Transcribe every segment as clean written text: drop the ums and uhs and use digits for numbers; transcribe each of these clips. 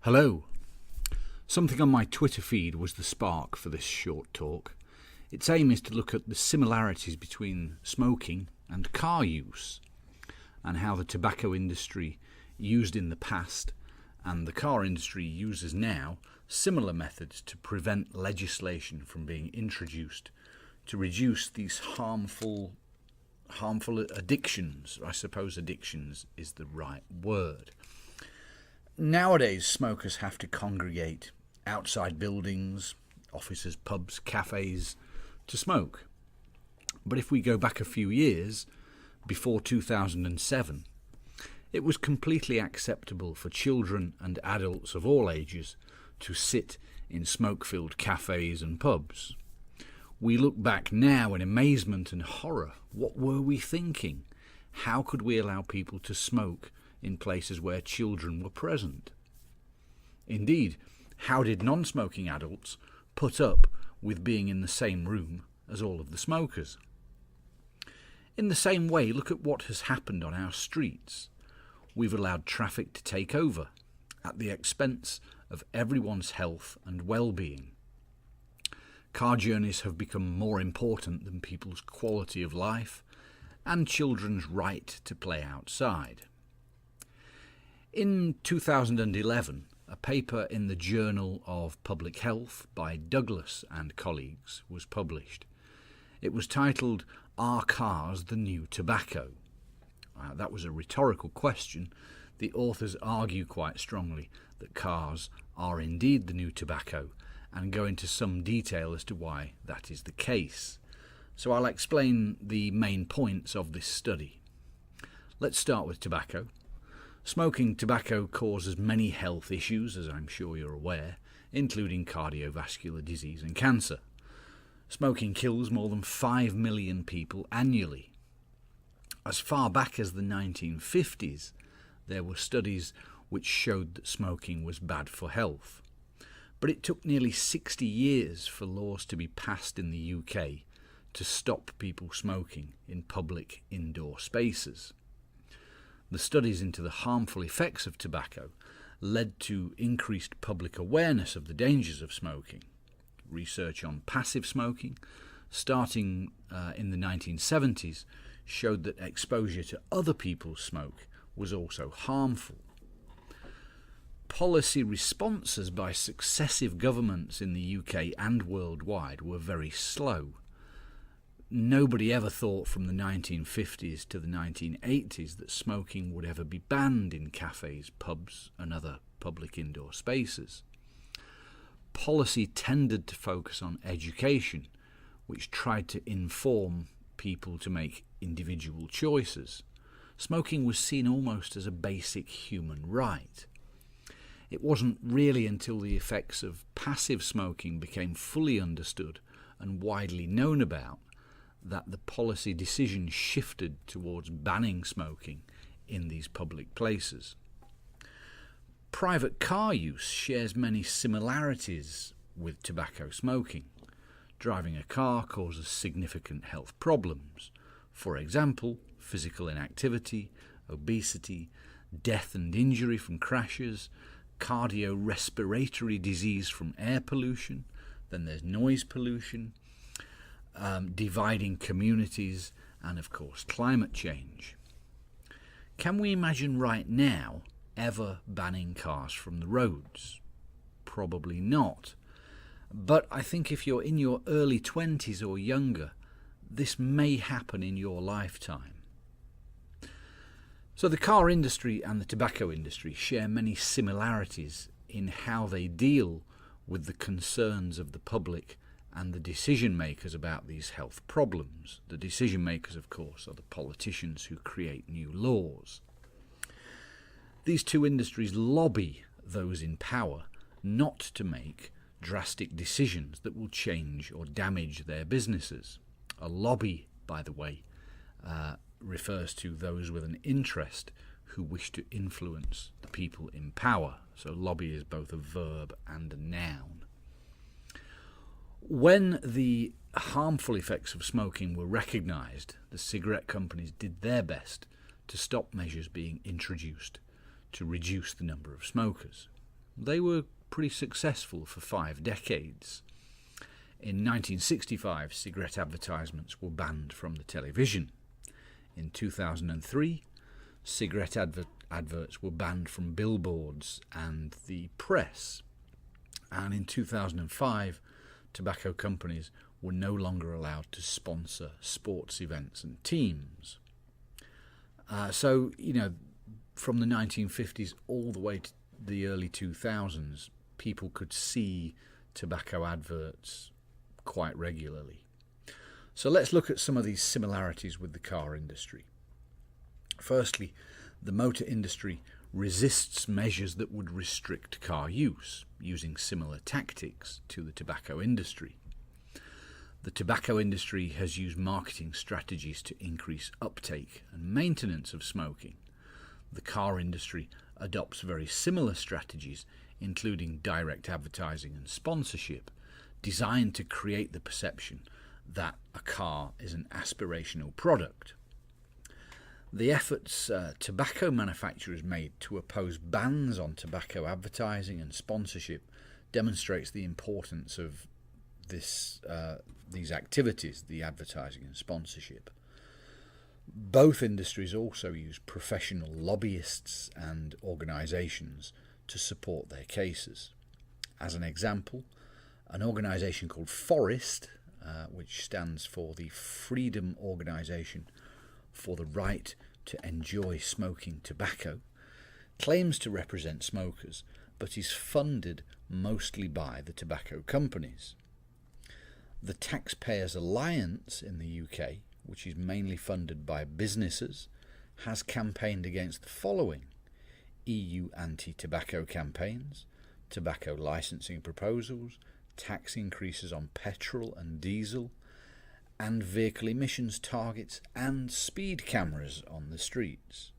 Hello. Something on my Twitter feed was the spark for this short talk. Its aim is to look at the similarities between smoking and car use, and how the tobacco industry used in the past and the car industry uses now similar methods to prevent legislation from being introduced to reduce these harmful addictions. I suppose addictions is the right word. Nowadays, smokers have to congregate outside buildings, offices, pubs, cafes to smoke. But if we go back a few years, before 2007, it was completely acceptable for children and adults of all ages to sit in smoke-filled cafes and pubs. We look back now in amazement and horror. What were we thinking? How could we allow people to smoke in places where children were present? Indeed, how did non-smoking adults put up with being in the same room as all of the smokers? In the same way, look at what has happened on our streets. We've allowed traffic to take over at the expense of everyone's health and well-being. Car journeys have become more important than people's quality of life and children's right to play outside. In 2011, a paper in the Journal of Public Health by Douglas and colleagues was published. It was titled, "Are Cars the New Tobacco?" That was a rhetorical question. The authors argue quite strongly that cars are indeed the new tobacco and go into some detail as to why that is the case. So I'll explain the main points of this study. Let's start with tobacco. Smoking tobacco causes many health issues, as I'm sure you're aware, including cardiovascular disease and cancer. Smoking kills more than 5 million people annually. As far back as the 1950s, there were studies which showed that smoking was bad for health. But it took nearly 60 years for laws to be passed in the UK to stop people smoking in public indoor spaces. The studies into the harmful effects of tobacco led to increased public awareness of the dangers of smoking. Research on passive smoking, starting in the 1970s, showed that exposure to other people's smoke was also harmful. Policy responses by successive governments in the UK and worldwide were very slow. Nobody ever thought from the 1950s to the 1980s that smoking would ever be banned in cafes, pubs and other public indoor spaces. Policy tended to focus on education, which tried to inform people to make individual choices. Smoking was seen almost as a basic human right. It wasn't really until the effects of passive smoking became fully understood and widely known about that the policy decision shifted towards banning smoking in these public places. Private car use shares many similarities with tobacco smoking. Driving a car causes significant health problems. For example, physical inactivity, obesity, death and injury from crashes, cardiorespiratory disease from air pollution, then there's noise pollution, dividing communities, and of course climate change. Can we imagine right now ever banning cars from the roads? Probably not. But I think if you're in your early 20s or younger, this may happen in your lifetime. So the car industry and the tobacco industry share many similarities in how they deal with the concerns of the public and the decision makers about these health problems. The decision makers, of course, are the politicians who create new laws. These two industries lobby those in power not to make drastic decisions that will change or damage their businesses. A lobby, by the way, refers to those with an interest who wish to influence the people in power. So lobby is both a verb and a noun. When the harmful effects of smoking were recognised, the cigarette companies did their best to stop measures being introduced to reduce the number of smokers. They were pretty successful for 5 decades. In 1965, cigarette advertisements were banned from the television. In 2003, cigarette adverts were banned from billboards and the press. And in 2005, tobacco companies were no longer allowed to sponsor sports events and teams. So, from the 1950s all the way to the early 2000s, people could see tobacco adverts quite regularly. So let's look at some of these similarities with the car industry. Firstly, the motor industry resists measures that would restrict car use, using similar tactics to the tobacco industry. The tobacco industry has used marketing strategies to increase uptake and maintenance of smoking. The car industry adopts very similar strategies, including direct advertising and sponsorship, designed to create the perception that a car is an aspirational product. The efforts tobacco manufacturers made to oppose bans on tobacco advertising and sponsorship demonstrates the importance of these activities, the advertising and sponsorship. Both industries also use professional lobbyists and organisations to support their cases. As an example, an organisation called Forest, which stands for the Freedom Organisation for the Right to Enjoy Smoking Tobacco, claims to represent smokers, but is funded mostly by the tobacco companies. The Taxpayers Alliance in the UK, which is mainly funded by businesses, has campaigned against the following: EU anti-tobacco campaigns, tobacco licensing proposals, tax increases on petrol and diesel, and vehicle emissions targets and speed cameras on the streets.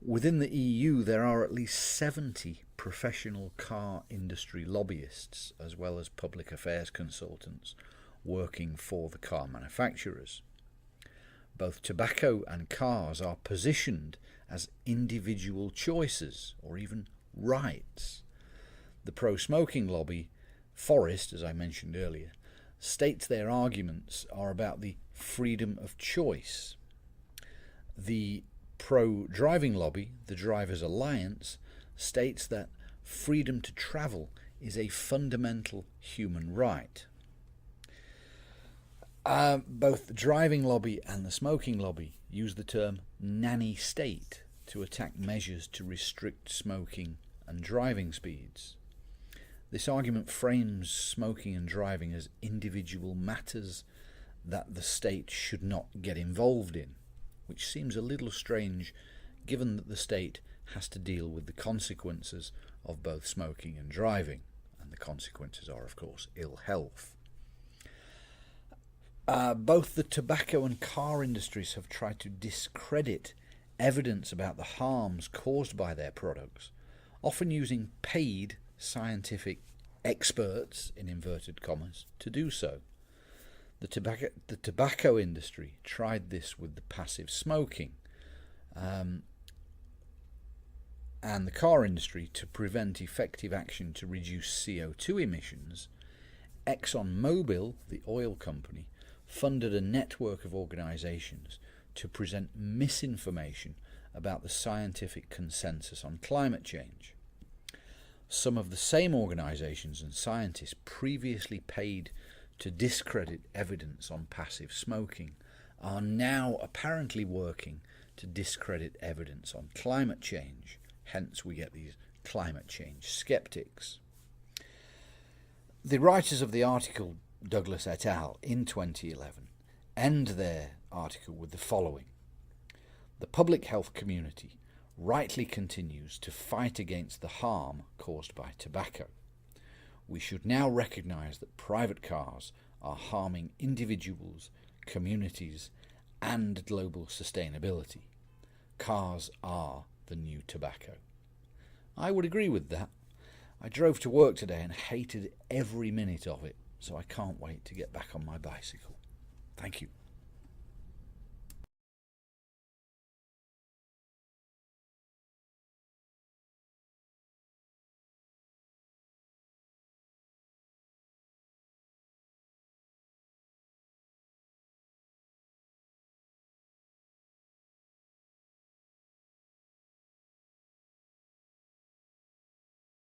Within the EU, there are at least 70 professional car industry lobbyists, as well as public affairs consultants, working for the car manufacturers. Both tobacco and cars are positioned as individual choices or even rights. The pro-smoking lobby, Forest, as I mentioned earlier, states their arguments are about the freedom of choice. The pro-driving lobby, the Drivers' Alliance, states that freedom to travel is a fundamental human right. Both the driving lobby and the smoking lobby use the term nanny state to attack measures to restrict smoking and driving speeds. This argument frames smoking and driving as individual matters that the state should not get involved in, which seems a little strange given that the state has to deal with the consequences of both smoking and driving, and the consequences are, of course, ill health. Both the tobacco and car industries have tried to discredit evidence about the harms caused by their products, often using paid scientific experts, in inverted commas, to do so. The tobacco industry tried this with the passive smoking, and the car industry, to prevent effective action to reduce CO2 emissions. ExxonMobil, the oil company, funded a network of organisations to present misinformation about the scientific consensus on climate change. Some of the same organisations and scientists previously paid to discredit evidence on passive smoking are now apparently working to discredit evidence on climate change. Hence we get these climate change skeptics. The writers of the article, Douglas et al., in 2011, end their article with the following: the public health community rightly continues to fight against the harm caused by tobacco. We should now recognise that private cars are harming individuals, communities, and global sustainability. Cars are the new tobacco. I would agree with that. I drove to work today and hated every minute of it, so I can't wait to get back on my bicycle. Thank you.